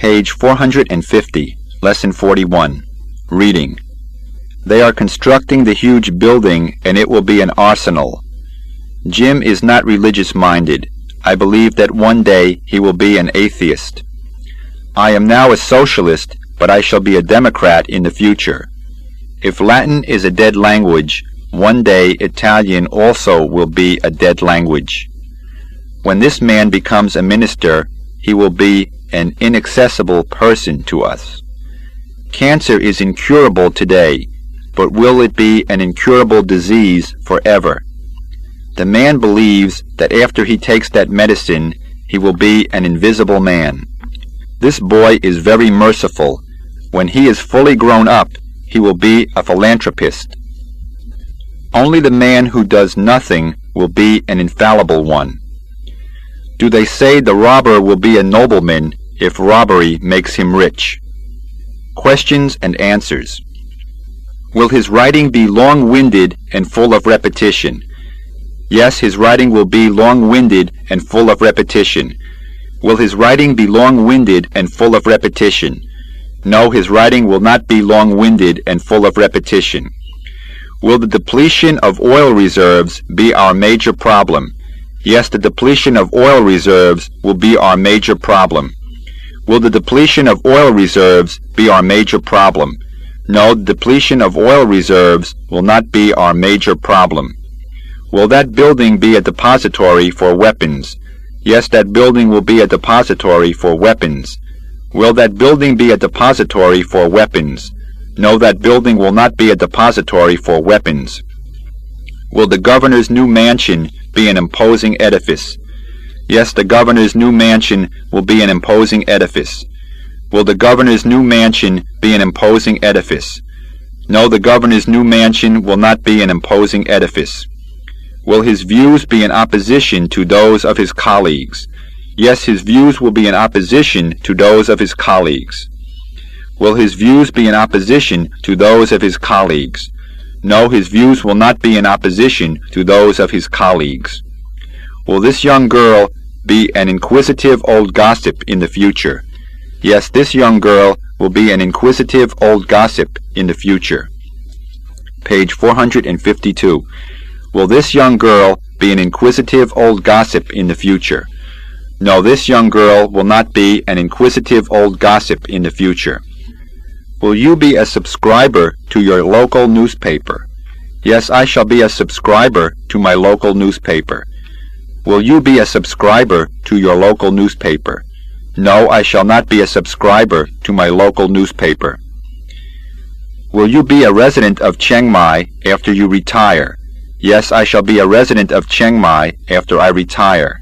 Page 450, Lesson 41. Reading. They are constructing the huge building, and it will be an arsenal. Jim is not religious-minded. I believe that one day he will be an atheist. I am now a socialist, but I shall be a Democrat in the future. If Latin is a dead language, one day Italian also will be a dead language. When this man becomes a minister, he will be an inaccessible person to us. Cancer is incurable today, but will it be an incurable disease forever? The man believes that after he takes that medicine, he will be an invisible man. This boy is very merciful. When he is fully grown up, he will be a philanthropist. Only the man who does nothing will be an infallible one. Do they say the robber will be a nobleman if robbery makes him rich? Questions and answers. Will his writing be long-winded and full of repetition? Yes, his writing will be long-winded and full of repetition. Will his writing be long-winded and full of repetition? No, his writing will not be long-winded and full of repetition. Will the depletion of oil reserves be our major problem? Yes, the depletion of oil reserves will be our major problem. Will the depletion of oil reserves be our major problem? No, the depletion of oil reserves will not be our major problem. Will that building be a depository for weapons? Yes, that building will be a depository for weapons. Will that building be a depository for weapons? No, that building will not be a depository for weapons. Will the governor's new mansion be an imposing edifice? Yes, the governor's new mansion will be an imposing edifice. Will the governor's new mansion be an imposing edifice? No, the governor's new mansion will not be an imposing edifice. Will his views be in opposition to those of his colleagues? Yes, his views will be in opposition to those of his colleagues. Will his views be in opposition to those of his colleagues? No, his views will not be in opposition to those of his colleagues. Will this young girl be an inquisitive old gossip in the future? Yes, this young girl will be an inquisitive old gossip in the future. Page 452. Will this young girl be an inquisitive old gossip in the future? No, this young girl will not be an inquisitive old gossip in the future. Will you be a subscriber to your local newspaper? Yes, I shall be a subscriber to my local newspaper. Will you be a subscriber to your local newspaper? No, I shall not be a subscriber to my local newspaper. Will you be a resident of Chiang Mai after you retire? Yes, I shall be a resident of Chiang Mai after I retire.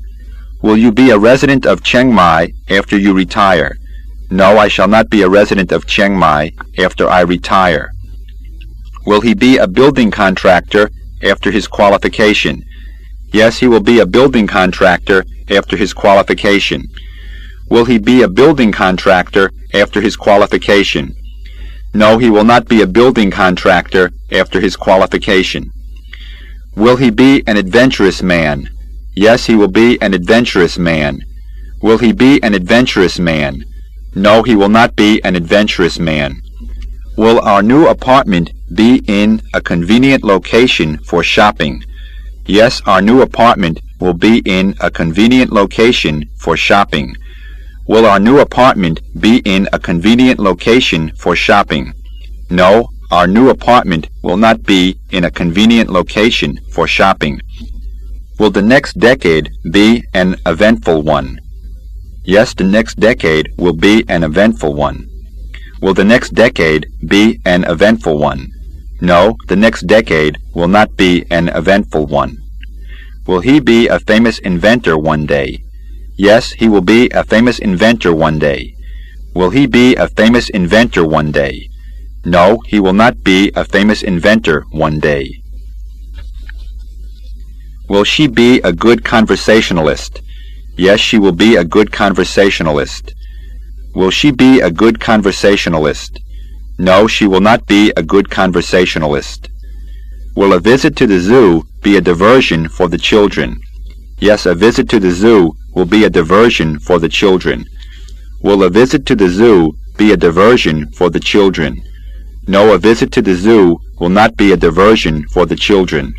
Will you be a resident of Chiang Mai after you retire? No, I shall not be a resident of Chiang Mai after I retire. Will he be a building contractor after his qualification? Yes, he will be a building contractor after his qualification. Will he be a building contractor after his qualification? No, he will not be a building contractor after his qualification. Will he be an adventurous man? Yes, he will be an adventurous man. Will he be an adventurous man? No, he will not be an adventurous man. Will our new apartment be in a convenient location for shopping? Yes, our new apartment will be in a convenient location for shopping. Will our new apartment be in a convenient location for shopping? No, our new apartment will not be in a convenient location for shopping. Will the next decade be an eventful one? Yes, the next decade will be an eventful one. Will the next decade be an eventful one? No, the next decade will not be an eventful one. Will he be a famous inventor one day? Yes, he will be a famous inventor one day. Will he be a famous inventor one day? No, he will not be a famous inventor one day. Will she be a good conversationalist? Yes, she will be a good conversationalist. Will she be a good conversationalist? No, she will not be a good conversationalist. Will a visit to the zoo be a diversion for the children? Yes, a visit to the zoo will be a diversion for the children. Will a visit to the zoo be a diversion for the children? No, a visit to the zoo will not be a diversion for the children.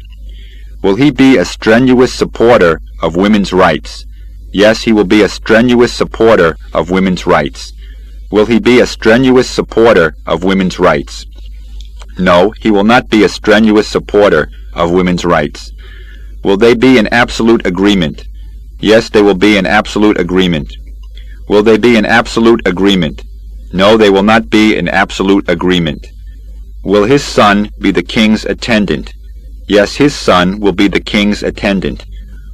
Will he be a strenuous supporter of women's rights? Yes, he will be a strenuous supporter of women's rights. Will he be a strenuous supporter of women's rights? No, he will not be a strenuous supporter of women's rights. Will they be in absolute agreement? Yes, they will be in absolute agreement. Will they be in absolute agreement? No, they will not be in absolute agreement. Will his son be the king's attendant? Yes, his son will be the king's attendant.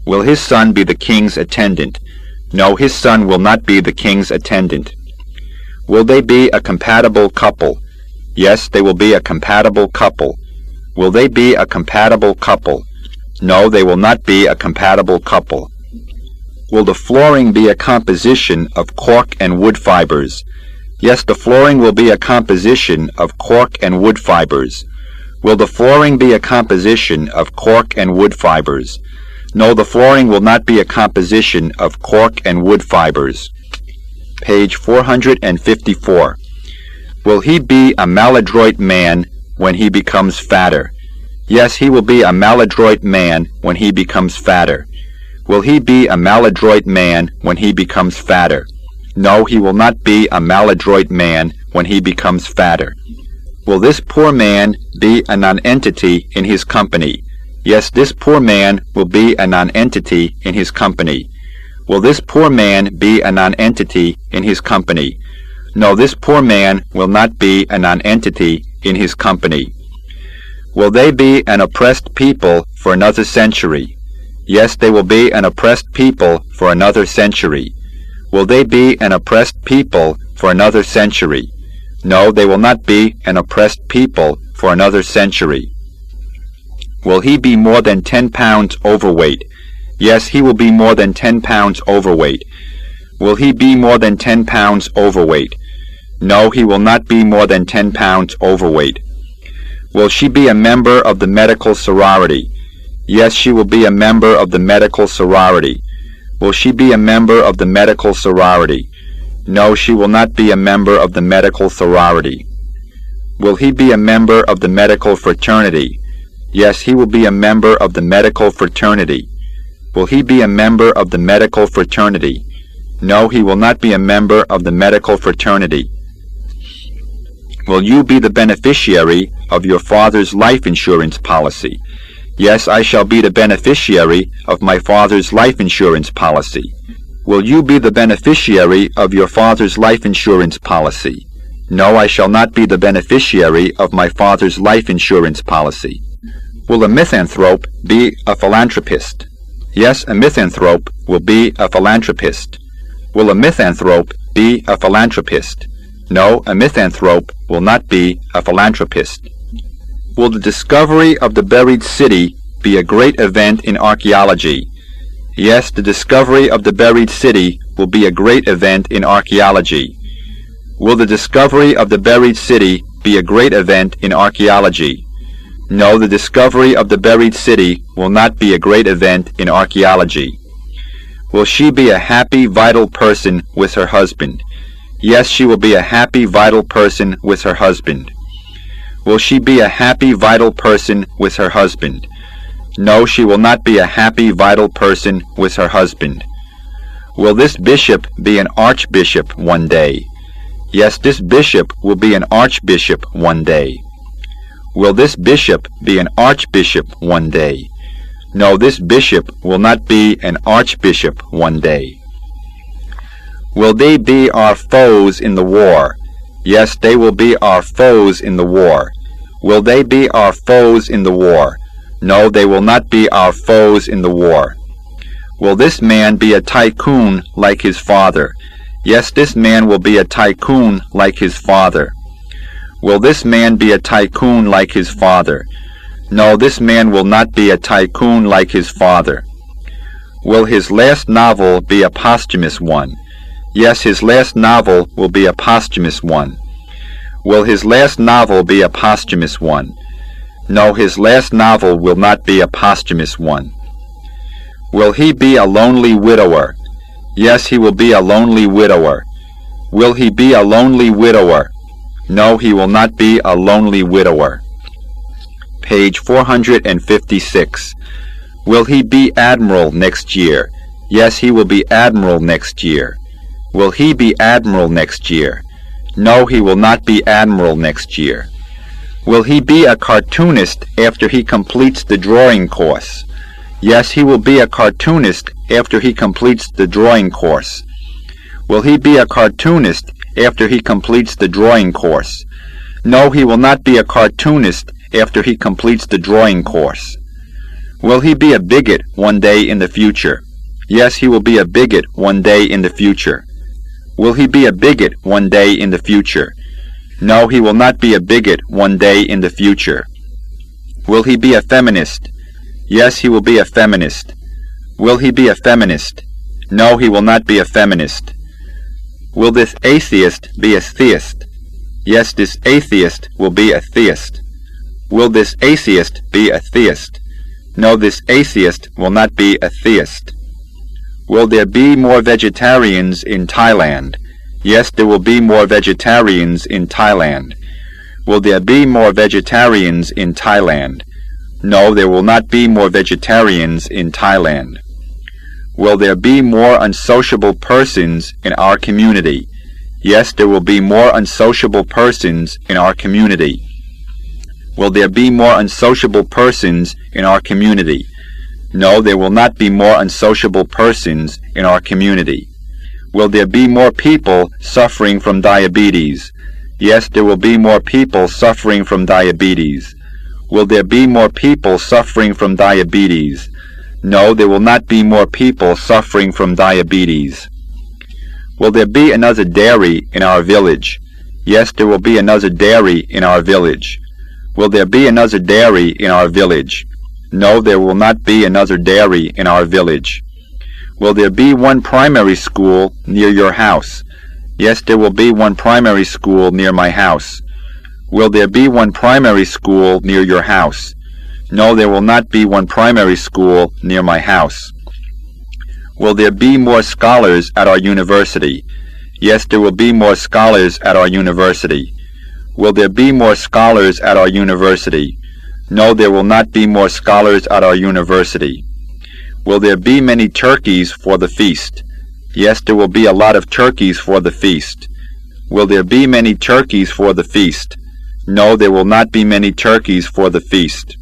Will his son be the king's attendant? No, his son will not be the king's attendant. Will they be a compatible couple? Yes, they will be a compatible couple. Will they be a compatible couple? No, they will not be a compatible couple. Will the flooring be a composition of cork and wood fibers? Yes, the flooring will be a composition of cork and wood fibers. Will the flooring be a composition of cork and wood fibers? No, the flooring will not be a composition of cork and wood fibers. Page 454. Will he be a maladroit man when he becomes fatter? Yes, he will be a maladroit man when he becomes fatter. Will he be a maladroit man when he becomes fatter? No, he will not be a maladroit man when he becomes fatter. Will this poor man be a nonentity in his company? Yes, this poor man will be a nonentity in his company. Will this poor man be a nonentity in his company? No, this poor man will not be a nonentity in his company. Will they be an oppressed people for another century? Yes, they will be an oppressed people for another century. Will they be an oppressed people for another century? No, they will not be an oppressed people for another century. Will he be more than 10 pounds overweight? Yes, he will be more than 10 pounds overweight. Will he be more than 10 pounds overweight? No, he will not be more than 10 pounds overweight. Will she be a member of the medical sorority? Yes, she will be a member of the medical sorority. Will she be a member of the medical sorority? No, she will not be a member of the medical sorority. Will he be a member of the medical fraternity? Yes, he will be a member of the medical fraternity. Will he be a member of the medical fraternity? No, he will not be a member of the medical fraternity. Will you be the beneficiary of your father's life insurance policy? Yes, I shall be the beneficiary of my father's life insurance policy. Will you be the beneficiary of your father's life insurance policy? No, I shall not be the beneficiary of my father's life insurance policy. Will a misanthrope be a philanthropist? Yes, a misanthrope will be a philanthropist. Will a misanthrope be a philanthropist? No, a misanthrope will not be a philanthropist. Will the discovery of the buried city be a great event in archaeology? Yes, the discovery of the buried city will be a great event in archaeology. Will the discovery of the buried city be a great event in archaeology? No, the discovery of the buried city will not be a great event in archaeology. Will she be a happy, vital person with her husband? Yes, she will be a happy, vital person with her husband. Will she be a happy, vital person with her husband? No, she will not be a happy, vital person with her husband. Will this bishop be an archbishop one day? Yes, this bishop will be an archbishop one day. Will this bishop be an archbishop one day? No, this bishop will not be an archbishop one day. Will they be our foes in the war? Yes, they will be our foes in the war. Will they be our foes in the war? No, they will not be our foes in the war. Will this man be a tycoon like his father? Yes, this man will be a tycoon like his father. Will this man be a tycoon like his father? No, this man will not be a tycoon like his father. Will his last novel be a posthumous one? Yes, his last novel will be a posthumous one. Will his last novel be a posthumous one? No, his last novel will not be a posthumous one. Will he be a lonely widower? Yes, he will be a lonely widower. Will he be a lonely widower? No, he will not be a lonely widower. Page 456. Will he be admiral next year? Yes, he will be admiral next year. Will he be admiral next year? No, he will not be admiral next year. Will he be a cartoonist after he completes the drawing course? Yes, he will be a cartoonist after he completes the drawing course. Will he be a cartoonist after he completes the drawing course? No, he will not be a cartoonist after he completes the drawing course. Will he be a bigot one day in the future? Yes, he will be a bigot one day in the future. Will he be a bigot one day in the future? No, he will not be a bigot one day in the future. Will he be a feminist? Yes, he will be a feminist. Will he be a feminist? No, he will not be a feminist. Will this atheist be a theist? Yes, this atheist will be a theist. Will this atheist be a theist? No, this atheist will not be a theist. Will there be more vegetarians in Thailand? Yes, there will be more vegetarians in Thailand. Will there be more vegetarians in Thailand? No, there will not be more vegetarians in Thailand. Will there be more unsociable persons in our community? Yes, there will be more unsociable persons in our community. Will there be more unsociable persons in our community? No, there will not be more unsociable persons in our community. Will there be more people suffering from diabetes? Yes, there will be more people suffering from diabetes. Will there be more people suffering from diabetes? No, there will not be more people suffering from diabetes. Will there be another dairy in our village? Yes, there will be another dairy in our village. Will there be another dairy in our village? No, there will not be another dairy in our village. Will there be one primary school near your house? Yes, there will be one primary school near my house. Will there be one primary school near your house? No, there will not be one primary school near my house. Will there be more scholars at our university? Yes, there will be more scholars at our university. Will there be more scholars at our university? No, there will not be more scholars at our university. Will there be many turkeys for the feast? Yes, there will be a lot of turkeys for the feast. Will there be many turkeys for the feast? No, there will not be many turkeys for the feast.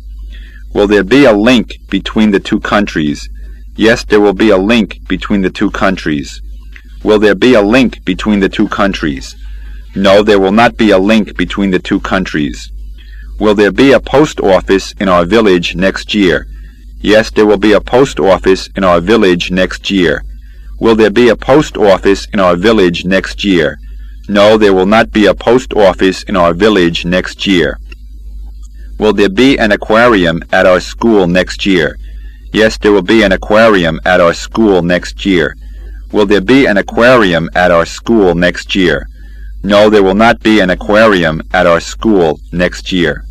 Will there be a link between the two countries? Yes, there will be a link between the two countries. Will there be a link between the two countries? No, there will not be a link between the two countries. Will there be a post office in our village next year? Yes, there will be a post office in our village next year. Will there be a post office in our village next year? No, there will not be a post office in our village next year. Will there be an aquarium at our school next year? Yes, there will be an aquarium at our school next year. Will there be an aquarium at our school next year? No, there will not be an aquarium at our school next year.